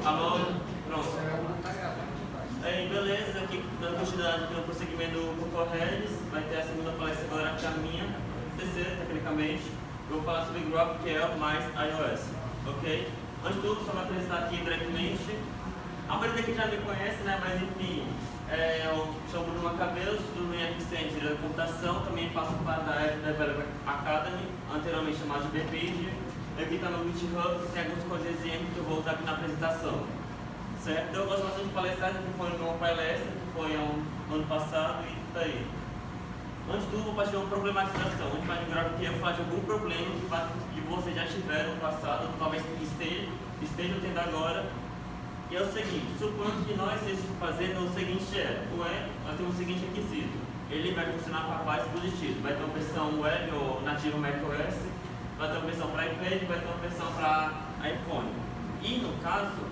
Alô? Pronto. Aí, beleza, aqui dando continuidade no prosseguimento do Google Redis, vai ter a segunda palestra agora que é a minha, terceira, tecnicamente. Eu vou falar sobre GraphQL mais iOS, ok? Antes de tudo, só me apresentar aqui brevemente. A maioria daqui já me conhece, né? Mas enfim, eu chamo Bruno Macabeu, estudo em Eficiente de Computação, também faço parte da Developer Academy, anteriormente chamada de BPID. Aqui está no GitHub, tem alguns códigos de exemplo que eu vou usar aqui na apresentação. Certo? Então, eu gosto bastante de palestrar, que foi uma palestra, que foi no ano passado e tá aí. Antes de tudo, vou fazer uma problematização. A gente vai de GraphQL falar de algum problema que vocês já tiveram no passado, talvez estejam tendo agora. E é o seguinte, supondo que nós estejamos fazendo o seguinte nós temos o seguinte requisito. Ele vai funcionar para vários dispositivos. Vai ter uma versão web ou nativa macOS, vai ter uma versão para iPad, vai ter uma versão para iPhone. E no caso,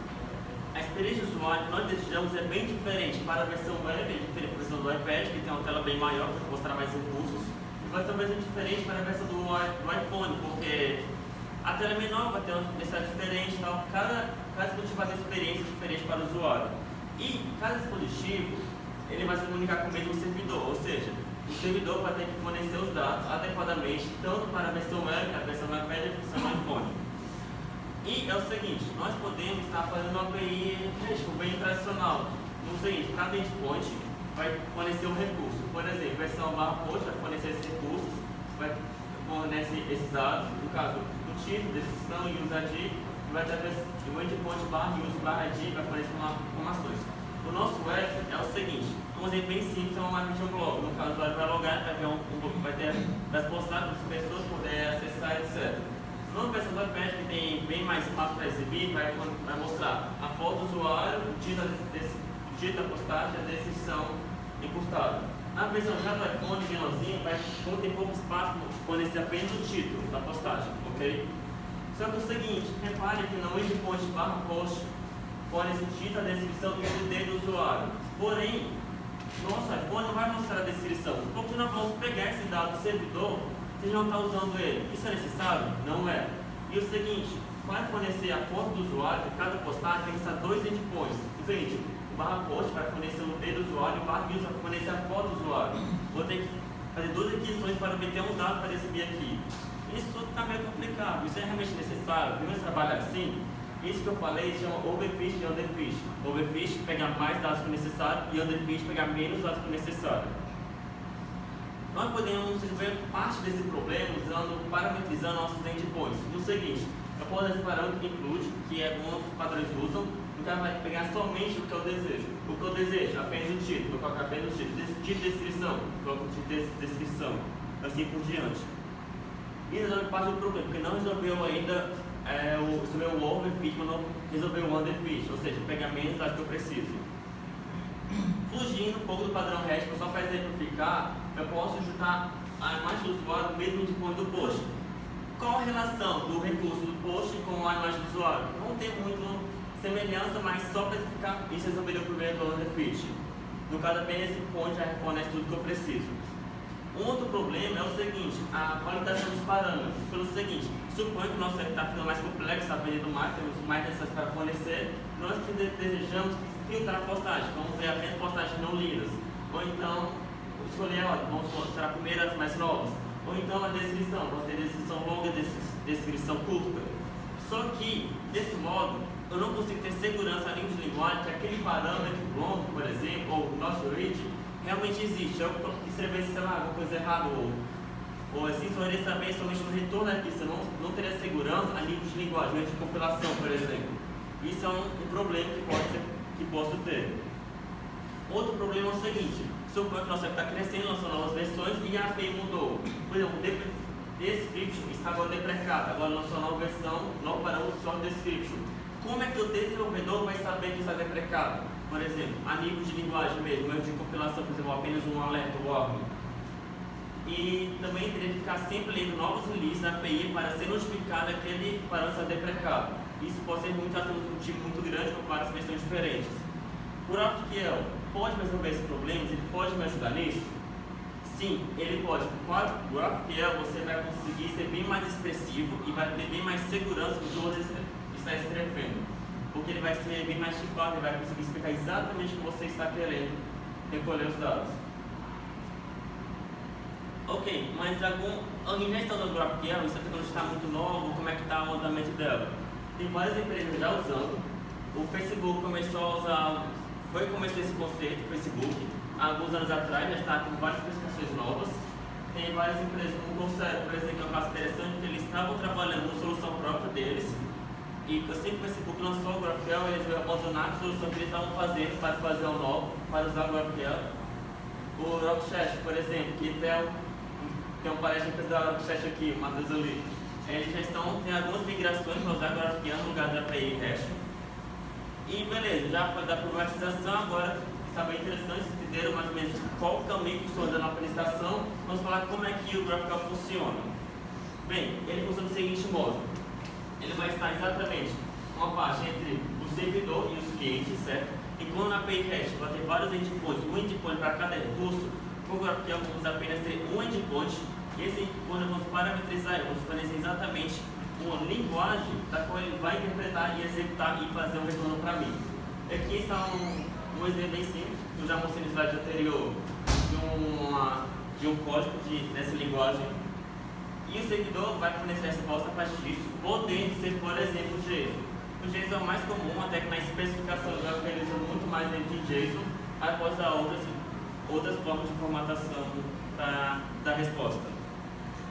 a experiência do usuário que nós desejamos é bem diferente. Para a versão web, é diferente da versão do iPad, que tem uma tela bem maior para mostrar mais recursos. E vai ter uma versão diferente para a versão do iPhone, porque a tela é menor, vai ter uma necessidade diferente. Tal. Cada dispositivo vai ter experiência diferente para o usuário. E cada dispositivo ele vai se comunicar com o mesmo servidor, ou seja, o servidor vai ter que fornecer os dados adequadamente, tanto para a versão web, a versão do iPad e a versão do iPhone. E é o seguinte, nós podemos estar fazendo uma API bem tradicional. No seguinte, cada endpoint vai fornecer um recurso. Por exemplo, a versão /post vai fornecer esses recursos, vai fornecer esses dados, no caso, o título, descrição e user ID, e vai ter o endpoint /use/id vai fornecer informações. O nosso web é o seguinte, um exemplo bem simples, é uma máquina de um blog. No caso, o usuário vai logar, vai ter as postagens para as pessoas poderem acessar, etc. Numa versão do iPad que tem bem mais espaço para exibir, vai mostrar a foto do usuário, o título da postagem e a descrição encurtada. Na versão já do iPhone, menorzinho, como tem pouco espaço, fornecer apenas o título da postagem, ok? Só que é o seguinte, repare que no endpoint /post fornece o título, a descrição e o ID do usuário. Porém, nosso iPhone não vai mostrar a descrição, porque nós vamos pegar esse dado do servidor. Você não está usando ele. Isso é necessário? Não é. E o seguinte, para fornecer a foto do usuário, cada postagem tem que estar dois endpoints. O seguinte, o /post vai fornecer o ID do usuário e o /user vai fornecer a foto do usuário. Vou ter que fazer duas requisições para obter um dado para exibir aqui. Isso tudo está meio complicado. Isso é realmente necessário? Primeiro trabalhar assim, isso que eu falei chama overfish e underfish. Overfish pega mais dados que o necessário e underfish pega menos dados que o necessário. Nós podemos resolver parte desse problema parametrizando nossos endpoints. No seguinte, eu posso dar esse parâmetro include, que alguns padrões usam, então vai pegar somente o que eu desejo. O que eu desejo, apenas o título, eu coloco apenas o título. Título de descrição, eu coloco o título de descrição, assim por diante. E resolve parte do problema, porque não resolveu ainda resolveu o overfish, mas não resolveu o underfish, ou seja, pegar menos dados que eu preciso. Fugindo um pouco do padrão REST, só para exemplificar, eu posso juntar a imagem do usuário no mesmo endpoint do post. Qual a relação do recurso do post com a imagem do usuário? Não tem muita semelhança, mas só para explicar, isso resolveria o problema do underfish. No caso, apenas esse point já fornece tudo que eu preciso. Um outro problema é o seguinte, a validação dos parâmetros. Pelo seguinte, suponho que o nosso está ficando mais complexo, está vendendo mais, temos mais necessidades para fornecer, nós desejamos filtrar a postagem, vamos ver apenas postagens não lidas. Ou então, escolher, vamos mostrar primeiro as mais novas. Ou então a descrição, vamos ter descrição longa, descrição curta. Só que, desse modo, eu não consigo ter segurança a nível de linguagem que aquele parâmetro longo, por exemplo, ou nosso read, realmente existe. Eu escrever, sei lá, alguma coisa errada, ou assim, só iria saber somente no retorno aqui, você não teria segurança a nível de linguagem, de compilação, por exemplo. Isso é um problema que posso ter. Outro problema é o seguinte, suponho que nosso app está crescendo, lançando novas versões e a API mudou. Por exemplo, o description está agora deprecado, agora lançou uma nova versão, novo parâmetro só description. Como é que o desenvolvedor vai saber que está deprecado? Por exemplo, a nível de linguagem mesmo, erro de compilação, por exemplo, apenas um alerta ou warning. E também teria que ficar sempre lendo novos releases da API para ser notificado aquele parâmetro deprecado. Isso pode ser muito, nós temos um time muito grande com várias versões diferentes. O GraphQL pode resolver esses problemas? Ele pode me ajudar nisso? Sim, ele pode. Com o GraphQL você vai conseguir ser bem mais expressivo e vai ter bem mais segurança do que você está escrevendo. porque ele vai ser bem mais tipado, ele vai conseguir explicar exatamente o que você está querendo recolher os dados. Ok, mas alguém já está usando o GraphQL? Essa tecnologia está muito nova, como é que está o andamento dela? Tem várias empresas já usando. O Facebook começou esse conceito, o Facebook, há alguns anos atrás, já está com várias prestações novas. Tem várias empresas como o Coursera, por exemplo, que é um caso interessante, que eles estavam trabalhando uma solução própria deles. E assim que o Facebook lançou o GraphQL, eles veio abandonar a solução que eles estavam fazendo para fazer um novo, para usar o GraphQL. O Rockchat, por exemplo, que tem um palestra da Rockchat aqui, o Matheus ali. Eles já tem algumas migrações para usar o GraphQL no lugar da API REST. E beleza, já foi da problematização, agora está bem interessante, entenderam mais ou menos qual o caminho que estou andando na apresentação. Vamos falar como é que o GraphQL funciona. Bem, ele funciona do seguinte modo. Ele vai estar exatamente uma parte entre o servidor e os clientes, certo? E quando na API REST vai ter vários endpoints, um endpoint para cada recurso, com o GraphQL vamos apenas ter um endpoint, e esse endpoint vamos parametrizar, vamos fornecer exatamente uma linguagem da qual ele vai interpretar e executar e fazer um retorno para mim. Aqui está um exemplo bem simples, que eu já mostrei no slide anterior, de um código nessa linguagem. E o servidor vai fornecer a resposta a partir disso, podendo ser, por exemplo, o JSON. O JSON é o mais comum, até que na especificação do GraphQL eles usam muito mais dentro de JSON, após a outras formas de formatação da resposta.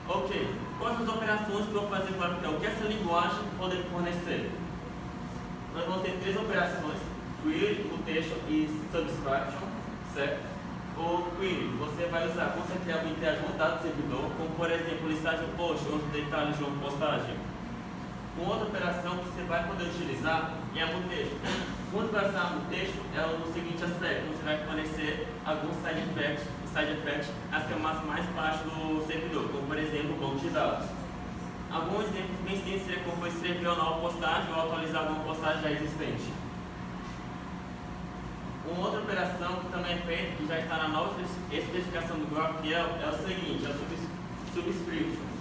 Ok, quais as operações que eu vou fazer com o GraphQL? O que essa linguagem pode fornecer? Nós vamos ter três operações: query, mutation e subtraction, certo? O query, você vai usar quando você quer interagir com um dado do servidor, como por exemplo, listagem de post ou os detalhes de uma postagem. Uma outra operação que você vai poder utilizar é a mutation. Quando vai usar a mutation, é no seguinte aspecto: você vai fornecer alguns side effects nas camadas mais baixas do servidor, como por exemplo, o banco de dados. Alguns exemplos bem simples seria como escrever uma nova postagem ou atualizar alguma postagem já existente. Uma outra operação que também é feita, que já está na nova especificação do GraphQL, é o seguinte: é o subscription.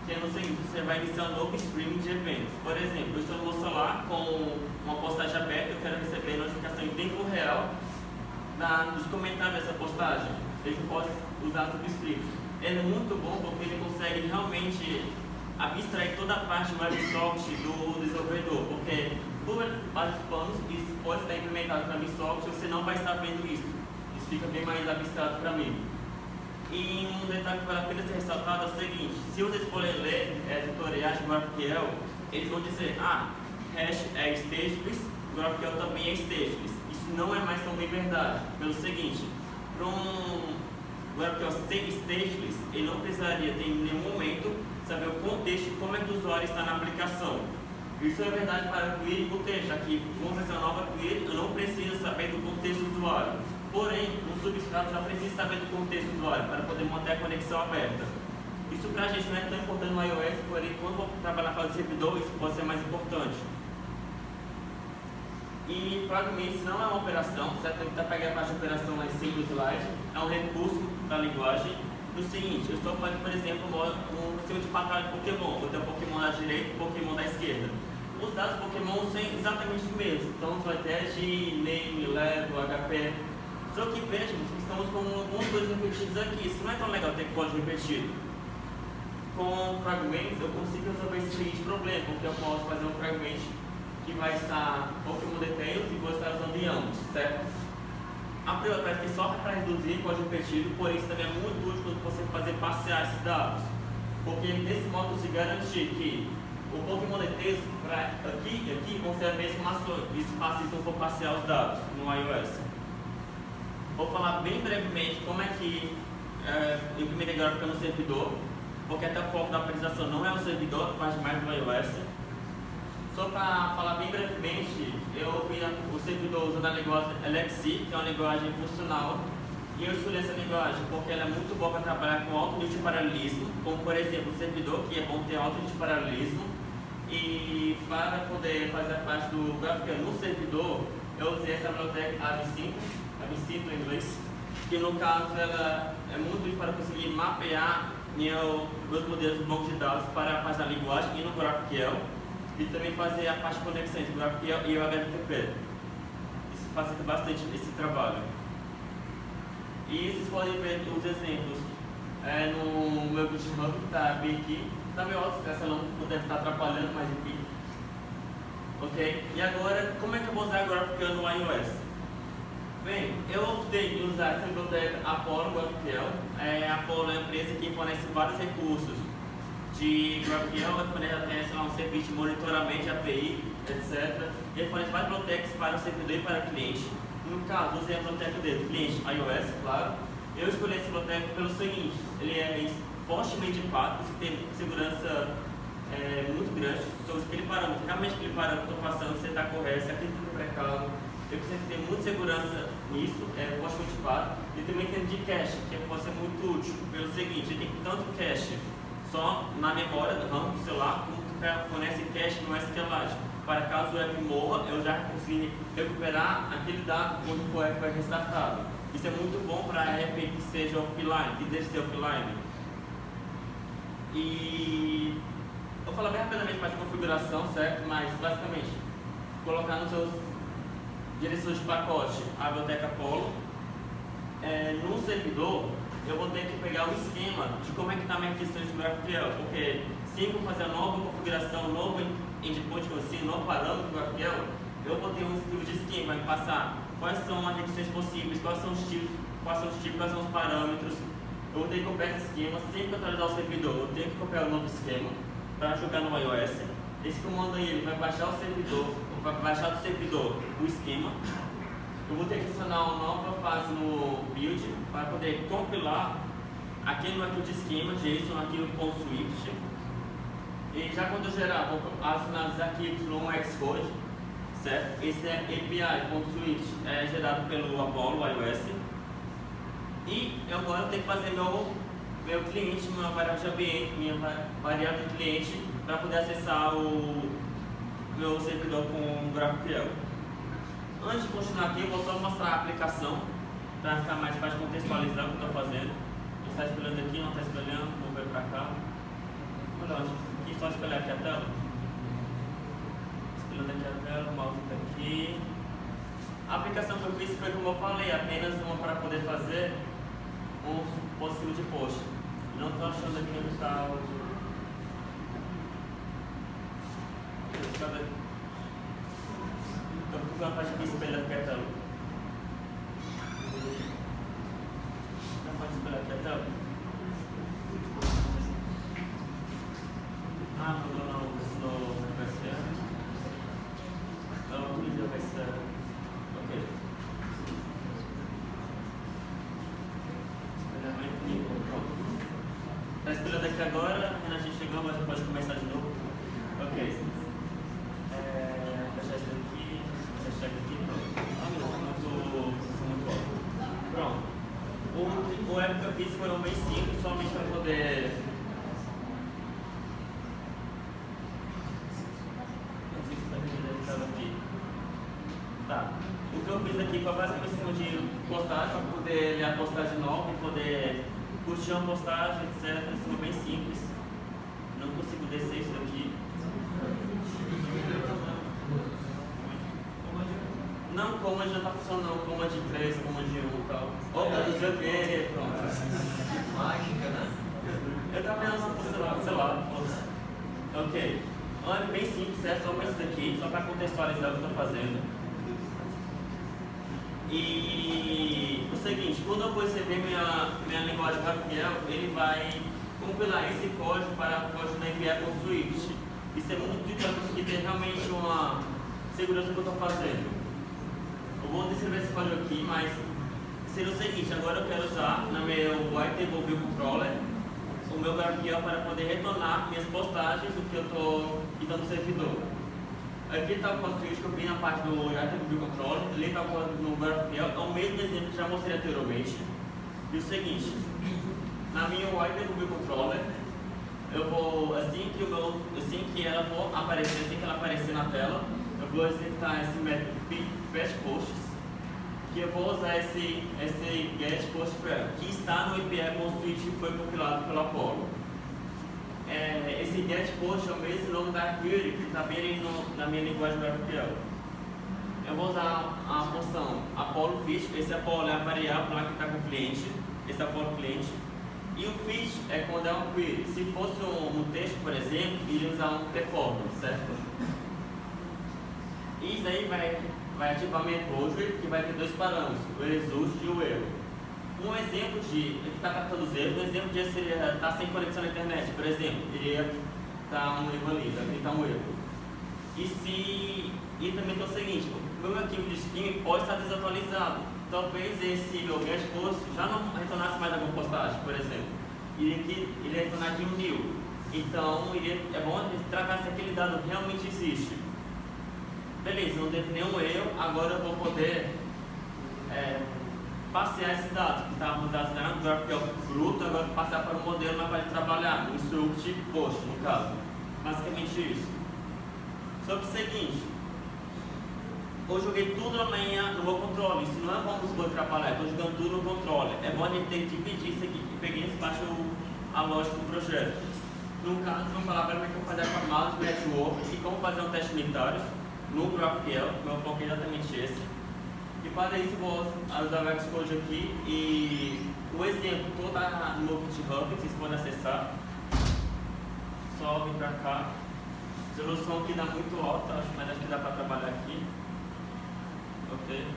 Que é no seguinte: você vai iniciar um novo streaming de eventos. Por exemplo, eu estou no meu celular com uma postagem aberta, eu quero receber notificação em tempo real nos comentários dessa postagem. Ele pode usar subscription. Ele é muito bom porque ele consegue realmente abstrair toda a parte do WebSocket do desenvolvedor, porque por vários planos isso pode estar implementado na WebSocket, você não vai estar vendo isso. Isso fica bem mais abstrato para mim. E um detalhe que vale a pena ser ressaltado é o seguinte: se vocês forem ler tutoriais de GraphQL, eles vão dizer, hash é stateless, GraphQL também é stateless. Isso não é mais tão bem verdade, pelo seguinte: para um GraphQL ser stateless, ele não precisaria ter em nenhum momento saber o contexto de como é que o usuário está na aplicação. Isso é verdade para query e mutation. Aqui, como essa nova query, eu não preciso saber do contexto do usuário. Porém, no substrato já precisa saber do contexto do usuário para poder manter a conexão aberta. Isso para a gente não é tão importante no iOS, porém, quando vou trabalhar para o servidor, isso pode ser mais importante. E fragments não é uma operação, certo? Está pegando a parte de operação lá em cima do slide, é um recurso da linguagem. No seguinte, eu estou fazendo, por exemplo, um sistema de batalha de Pokémon. Eu tenho Pokémon da direita e Pokémon da esquerda. Os dados Pokémon são exatamente os mesmos, então vai ter de name, level, HP. Só que vejam, estamos com algumas coisas repetidas aqui. Isso não é tão legal ter código repetido. Com fragments eu consigo resolver esse seguinte problema, porque eu posso fazer um fragment que vai estar Pokémon Details e vou estar usando em ambos, certo? A priori parece que só para reduzir código repetido, porém isso também é muito útil quando você fazer passear esses dados. Porque nesse modo se garantir que o Pokémon Details aqui e aqui vão ser as mesmas informações. Isso facilita se for passear os dados no iOS. Vou falar bem brevemente como é que implementa GraphQL no servidor, porque até o foco da apresentação não é o servidor, mas mais do iOS. Só para falar bem brevemente, eu vi o servidor usando a linguagem LXC, que é uma linguagem funcional, e eu escolhi essa linguagem porque ela é muito boa para trabalhar com alto nível de paralelismo, como por exemplo o servidor, que é bom ter alto nível de paralelismo, e para poder fazer a parte do GraphQL no servidor, eu usei essa biblioteca AB5 em inglês, que no caso ela é muito útil para conseguir mapear meus modelos de banco de dados para a parte da linguagem e no GraphQL. e também fazer a parte de conexão entre o GraphQL e o HTTP. Isso facilita bastante esse trabalho. E vocês podem ver os exemplos no meu GitHub, que está bem aqui. Está meio alto, essa não deve estar atrapalhando, mas enfim. Ok? E agora, como é que eu vou usar o GraphQL no iOS? Bem, eu optei em usar essa biblioteca Apollo GraphQL. A Apollo é uma empresa que fornece vários recursos de GraphQL, fornece até um serviço de monitoramento, API, etc. Ele fornece várias bibliotecas para o servidor e para o cliente. No caso, usei a biblioteca dele, cliente iOS, claro. Eu escolhi essa biblioteca pelo seguinte: ele é fortemente pago, você tem segurança muito grande sobre aquele parâmetro. Realmente aquele parâmetro que eu estou passando, você está correto, se aquele tudo precado. Eu preciso ter muita segurança nisso, fortemente pago. E também tem de cache, que pode ser muito útil. Pelo seguinte, ele tem tanto cache só na memória do RAM do celular, como que fornece cache no SQLite. Para caso o app morra, eu já consigo recuperar aquele dado quando o app foi restartado. Isso é muito bom para app que seja offline, que deixe ser offline. E eu vou falar bem rapidamente para a configuração, certo? Mas basicamente, colocar nos seus direções de pacote a biblioteca Apollo. No servidor, eu vou ter que pegar o esquema de como é que está a minha questão de GraphQL, porque se eu fazer a nova configuração, novo endpoint, novo parâmetro do GraphQL, eu vou ter um tipo de esquema, vai me passar quais são as requisições possíveis, quais são os tipos, quais são os parâmetros. Eu vou ter que copiar esse esquema, sempre que atualizar o servidor, eu tenho que copiar o novo esquema para jogar no iOS. Esse comando aí ele vai baixar o servidor, vai baixar do servidor o esquema. Eu vou ter que adicionar uma nova fase no build para poder compilar aquele arquivo de esquema, JSON, arquivo .swift. E já quando eu gerar, vou adicionar os arquivos no Xcode, certo? Esse é API.swift, gerado pelo Apollo iOS. E eu agora tenho que fazer meu cliente, minha variável de ambiente, minha variável de cliente, para poder acessar o meu servidor com o GraphQL. Antes de continuar aqui, eu vou só mostrar a aplicação, para ficar mais fácil de contextualizar o que eu estou fazendo. Está espelhando aqui, não está espelhando, vou ver para cá. Olha, aqui só espelhar aqui a tela. Espelhando aqui a tela, o mouse está aqui. A aplicação que eu fiz foi, como eu falei, apenas uma para poder fazer um possível de post. Não estou achando aqui onde está o... Estou procurando a parte aqui espelhando aqui a tela. Não pode espelhar aqui a tela? No VC. Não, no VC. Ok. Espelhamento, pronto. Está espelhando aqui agora, a gente chegou, mas já pode começar de novo. Ok. Fechar isso aqui, fechar aqui, pronto. Muito bom. Pronto. O app que eu fiz foram bem simples, somente para poder... Tá. O que eu fiz aqui foi basicamente um sistema de postagem, para poder ler a postagem nova e poder curtir uma postagem, etc. Isso foi bem simples. Não consigo descer isso aqui. Não, Command já está funcionando, Command 3, Command 1 e tal. Opa, não sei o que, pronto. Mágica, né? Eu estava pensando funcionando, sei lá. Ok. Olha, bem simples, é só isso daqui, só para contextualizar o que eu estou fazendo. E o seguinte, quando eu vou receber minha linguagem GraphQL, ele vai compilar esse código para o código da API.swift. Isso é muito útil para conseguir ter realmente uma segurança do que eu estou fazendo. Eu vou descrever esse código aqui, mas seria o seguinte: agora eu quero usar no meu Whitetable Controller o meu GraphQL para poder retornar minhas postagens do que eu estou editando no servidor. Aqui está o código que eu vi na parte do Whitetable Controller, ali está o código no GraphQL, é o mesmo exemplo que já mostrei anteriormente. E o seguinte, na minha Whitetable Controller, eu vou, assim que ela aparecer na tela, eu vou executar esse método fetchPosts, que eu vou usar esse getPostQL, que está no API.swift que foi compilado pelo Apollo. esse getPost é o mesmo nome da query que está bem ali na minha linguagem GraphQL. Eu vou usar a função Apollo Fish. Esse Apollo é a variável lá que está com o cliente. Esse Apollo cliente. E o Fish é quando é uma query. Se fosse um texto, por exemplo, iria usar um performance, certo? E isso aí vai ativar a methodology, que vai ter dois parâmetros, o result e o erro. Um exemplo de que está captando os erros, um exemplo de seria estar sem conexão na internet, por exemplo, iria estar um erro ali, vai tentar um erro. E também tem o seguinte, o meu arquivo de scheme pode estar desatualizado. Talvez esse meu getPost já não retornasse mais alguma postagem, por exemplo. Iria retornar de um new. Então, é bom tratar se aquele dado realmente existe. Beleza, não teve nenhum erro, agora eu vou poder passear esses dados, que estavam dados no GraphQL bruto, agora passar para o modelo na parte de trabalhar, no struct post, no caso. Basicamente isso. Sobre o seguinte, eu joguei tudo na manhã no meu controle, isso não é bom para os atrapalhar, eu estou jogando tudo no controle. É bom a gente ter que dividir isso aqui, e peguei esse baixo a lógica do projeto. No caso, vamos falar para como é que eu vou fazer a camada de network e como fazer um teste unitário no GraphQL, meu foco é exatamente esse. E para isso vou usar o Xcode aqui e o exemplo todo no meu GitHub, que vocês podem acessar. Só vir para cá. A resolução aqui dá muito alta, mas acho que dá para trabalhar aqui. Ok.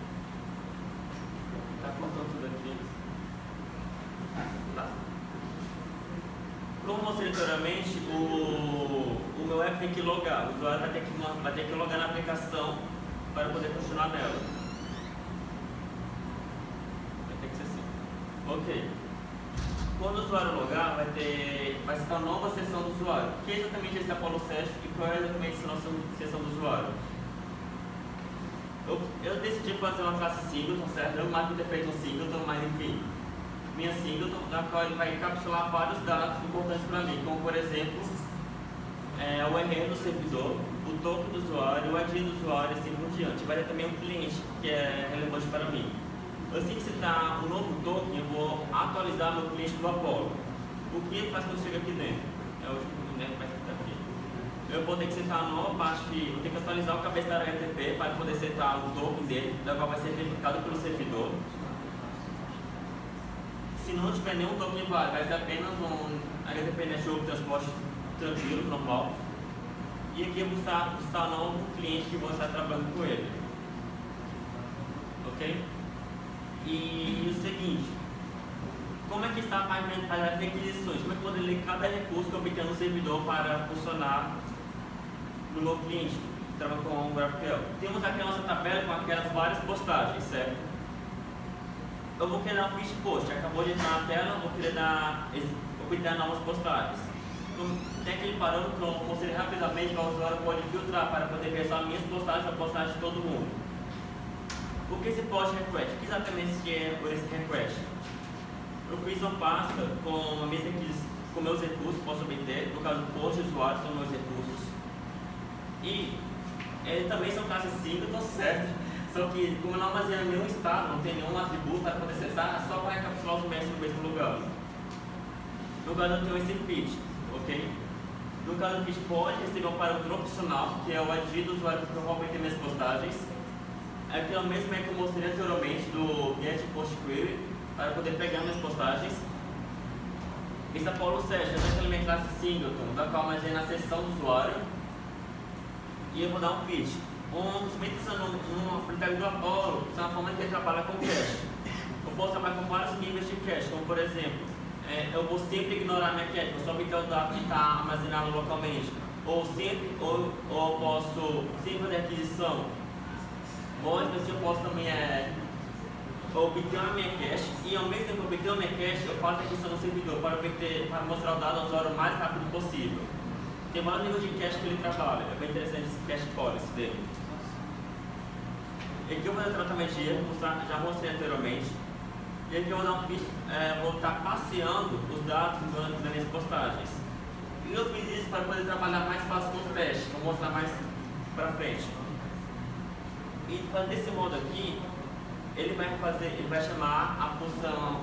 Tá contando tudo aqui. Tá. Como mostrei anteriormente, o meu app tem que logar. O usuário vai ter que logar na aplicação para poder continuar nela. Vai ter que ser assim. Ok. Quando o usuário logar, vai citar uma nova seção do usuário. Que é exatamente esse Apollo Session e qual é exatamente essa nossa seção do usuário. Eu decidi fazer uma classe singleton, certo? Eu marco ter feito um singleton, mas enfim. Minha singleton, na qual ele vai encapsular vários dados importantes para mim, como por exemplo, o URL do servidor, o token do usuário, o ID do usuário e assim por diante. Vai ter também um cliente que é relevante para mim. Assim que citar um novo token, eu vou atualizar meu cliente do Apollo. O que ele faz quando chega aqui dentro? É o último que vai citar aqui. Eu vou ter que citar a nova parte, vou ter que atualizar o cabeçalho HTTP para poder citar o token dele, da qual vai ser verificado pelo servidor. Se não tiver nenhum token válido, vai ser apenas um HTTP Network transporte tranquilo, normal. E aqui eu vou citar um novo cliente que vou estar trabalhando com ele. Ok? E o seguinte, como é que está a página de requisições? Como é que eu posso ler cada recurso que eu obtenho no servidor para funcionar no meu cliente que trabalha com o GraphQL? Temos aqui a nossa tabela com aquelas várias postagens, certo? Eu vou criar um fish post, acabou de entrar na tela, vou querer obter novas postagens. Então, tem aquele parâmetro que eu mostrei rapidamente que o usuário pode filtrar para poder ver só minhas postagens ou a postagem de todo mundo. O que esse post request? O que exatamente é esse request? Eu fiz uma pasta com meus recursos que posso obter, no caso do post usuário são meus recursos. E eles também são classes singleton, certo? Só que como eu não armazeno nenhum estado, não tem nenhum atributo para poder acessar, é só para recapitular os mestres no mesmo lugar. No caso eu tenho esse fit, ok? No caso do fit pode receber um parâmetro opcional, que é o ID do usuário que eu vou obter minhas postagens. Aqui é o mesmo que eu mostrei anteriormente do getPostQuery para poder pegar minhas postagens. Esse Apollo Session é aquela minha classe singleton, da qual armazena a seção do usuário. E eu vou dar um fit. Utilizando um aplicativo do Apollo, é uma forma que ele trabalha com cache. Eu posso trabalhar com vários níveis de cache, como por exemplo, eu vou sempre ignorar minha cache, vou só obter o dado que está armazenado localmente. Ou eu posso sempre fazer aquisição. Ou então eu posso também obter a minha cache e ao mesmo tempo que obter a minha cache, eu faço a aquisição no servidor para mostrar o dado ao usuário o mais rápido possível. Tem vários níveis de cache que ele trabalha, é bem interessante esse cache policy dele. Aqui eu vou fazer tratamento de erro, já mostrei anteriormente. E aqui eu vou dar vou estar passeando os dados das minhas postagens. E eu fiz isso para poder trabalhar mais fácil com os testes, vou mostrar mais para frente. E desse modo aqui, ele vai chamar a função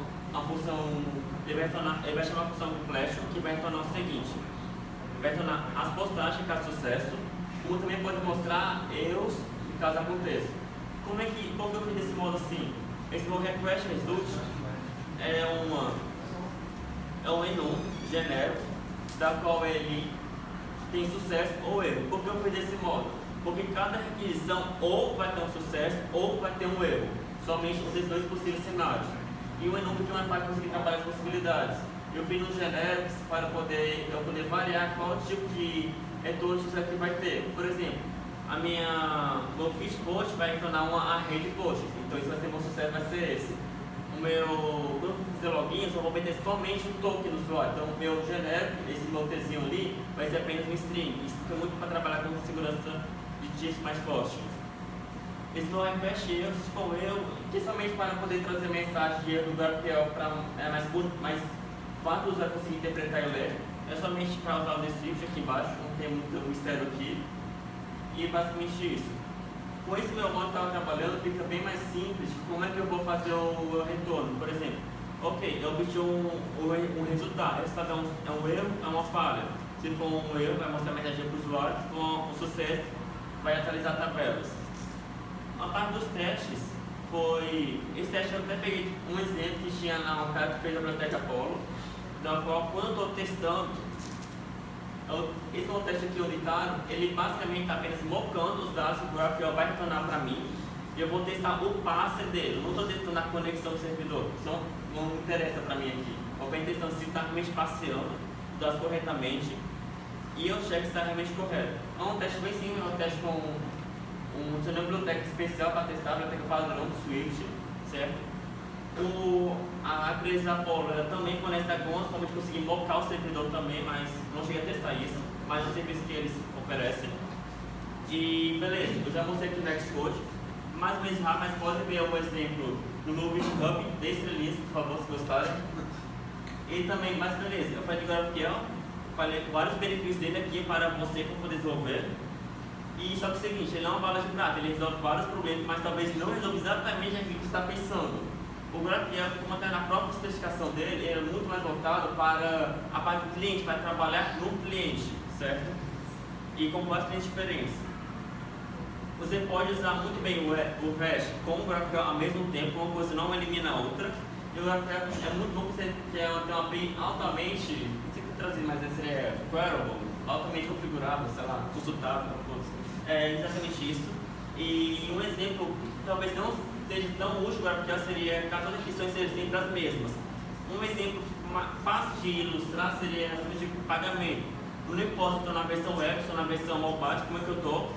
completion, que vai retornar o seguinte: vai tornar as postagens caso sucesso, como também pode mostrar erros caso aconteça. Como que eu fiz desse modo assim? Esse modo request result é um enum genérico, da qual ele tem sucesso ou erro. Por que eu fiz desse modo? Porque cada requisição ou vai ter um sucesso ou vai ter um erro. Somente um desses dois possíveis cenários. E o enum fica mais fácil conseguir trabalhar as possibilidades. Eu fiz nos genéricos para eu poder variar qual tipo de retorno de sucesso que vai ter. Por exemplo, meu feed post vai retornar uma array de posts. Então isso vai ser meu sucesso, vai ser esse. Quando eu fizer login, eu só vou meter somente um token do usuário. Então o meu genérico, esse meu Tzinho ali, vai ser apenas um string. Isso fica muito para trabalhar com segurança de dias mais forte. Esse meu request erro, se for erro, principalmente para poder trazer mensagem de erro do GraphQL para mais fácil o usuário conseguir interpretar e ler. É somente para usar o description aqui embaixo, não tem muito mistério aqui. E basicamente isso. Com esse meu modo que eu estava trabalhando, fica bem mais simples de como é que eu vou fazer o retorno. Por exemplo, ok, eu obtive um resultado. O resultado é um erro, é uma falha. Se for um erro, vai mostrar a mensagem para o usuário. Se for um sucesso, vai atualizar tabelas. A parte dos testes foi... Esse teste eu até peguei um exemplo que tinha um cara que fez a biblioteca Apollo, da qual, quando eu estou testando, esse meu teste aqui unitário, ele basicamente está apenas mocando os dados que o GraphQL vai retornar para mim. E eu vou testar o passe dele, eu não estou testando a conexão do servidor, isso não interessa para mim aqui. Eu estou testando se está realmente passeando os dados corretamente e eu checo se está realmente correto. É um teste bem simples, é um teste com uma biblioteca especial para testar, a biblioteca padrão do Swift, certo? A empresa Apollo também fornece algumas formas de conseguir mocar o servidor também, mas não cheguei a testar isso, mas é um serviço que eles oferecem. E beleza, eu já mostrei aqui no Xcode, mais ou menos rápido, mas pode ver um exemplo no meu GitHub desse release, por favor, se gostarem. E também, mas beleza, eu falei de GraphQL, falei vários benefícios dele aqui para você como poder desenvolver. E só que é o seguinte, ele não é uma bala de prata, ele resolve vários problemas, mas talvez não resolva exatamente aquilo que você está pensando. O GraphQL, como está na própria especificação dele, ele é muito mais voltado para a parte do cliente, para trabalhar no cliente, certo? E com vários clientes diferentes. Você pode usar muito bem o REST com o GraphQL ao mesmo tempo, uma coisa não elimina a outra. E o GraphQL é muito bom porque você tem uma API altamente, não sei o que traduzir, mas seria queryable, altamente configurável, sei lá, consultável, como fosse. É exatamente isso. E um exemplo, talvez não seja tão útil o GraphQL seria caso as requisições sejam sempre as mesmas. Um exemplo fácil de ilustrar seria a de pagamento. Eu não importa se estou na versão web, se estou na versão mobile, como é que eu estou.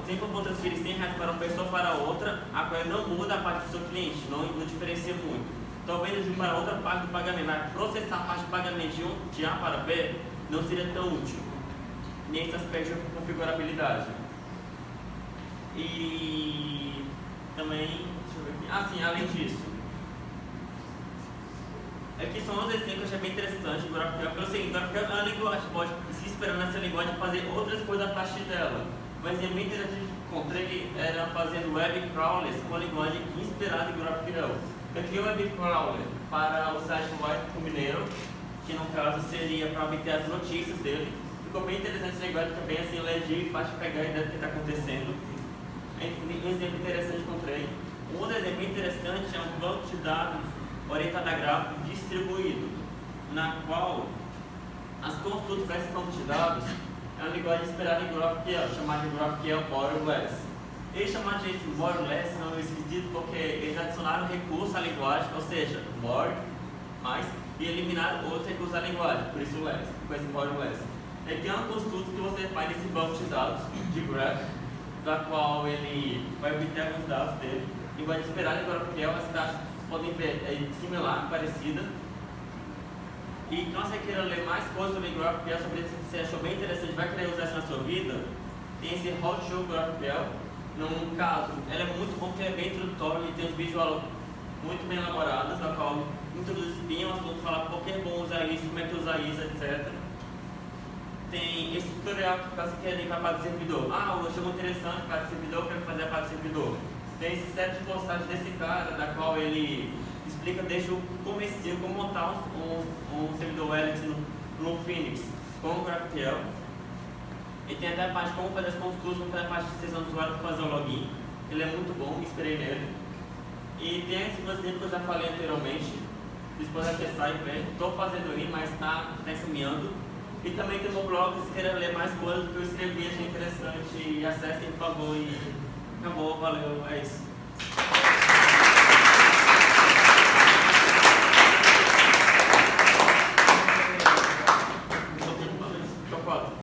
Sempre eu vou transferir R$100 para uma pessoa para outra, a qual não muda a parte do seu cliente, não diferencia muito. Talvez eu para outra parte do pagamento, mas processar a parte do pagamento de A para B não seria tão útil nesse aspecto de configurabilidade. E também, deixa eu ver aqui, sim, além disso, aqui são os exemplos que eu achei bem interessante do GraphQL, porque é o seguinte, o GraphQL é uma linguagem, pode se esperando nessa linguagem fazer outras coisas a partir dela. Mas é bem interessante que eu encontrei, era fazendo web crawlers com a linguagem inspirada em GraphQL. Eu criei um web crawler para o site do White Mineiro, que no caso seria para obter as notícias dele. Ficou bem interessante essa linguagem, fica bem assim, legível, fácil de pegar a ideia do que está acontecendo. Um exemplo interessante que encontrei. Um outro exemplo interessante é um banco de dados orientado a gráfico distribuído, na qual as consultas para esse banco de dados é uma linguagem inspirada em GraphQL, chamada de GraphQL Borderless. Eles chamaram de Borderless, não é esquisito, porque eles adicionaram recurso à linguagem, ou seja, board, mais, e eliminaram outros recursos à linguagem, por isso less, com esse Borderless. Aqui é uma consulta que você faz nesse banco de dados de Graph, da qual ele vai obter alguns dados dele e vai esperar em GraphQL. As taxas podem ver é similar, parecida. E caso você queira ler mais coisas sobre GraphQL, sobre isso que você achou bem interessante, vai querer usar isso na sua vida, tem esse How to Show GraphQL. No caso, ela é muito bom porque é bem introdutório e tem uns vídeos muito bem elaborados, na qual introduz bem o assunto, fala por que é bom usar isso, como é que usar isso, etc. Tem esse tutorial que caso você queira ir para a parte do servidor. Eu achei muito interessante a parte do servidor, eu quero fazer a parte do servidor. Tem esse set de postagens desse cara, da qual ele explica desde o comecinho como montar um servidor web no Phoenix. com o GraphQL. E tem até a parte de como fazer as consultas, como fazer a parte de sessão do usuário para fazer o login. Ele é muito bom, me inspirei nele. E tem as duas livros que eu já falei anteriormente. Vocês podem acessar e ver. Estou fazendo aí, mas está encaminhando. E também tem o meu blog, se querem ler mais coisas que eu escrevi, achei interessante. E acessem, por favor. E acabou, valeu, é isso.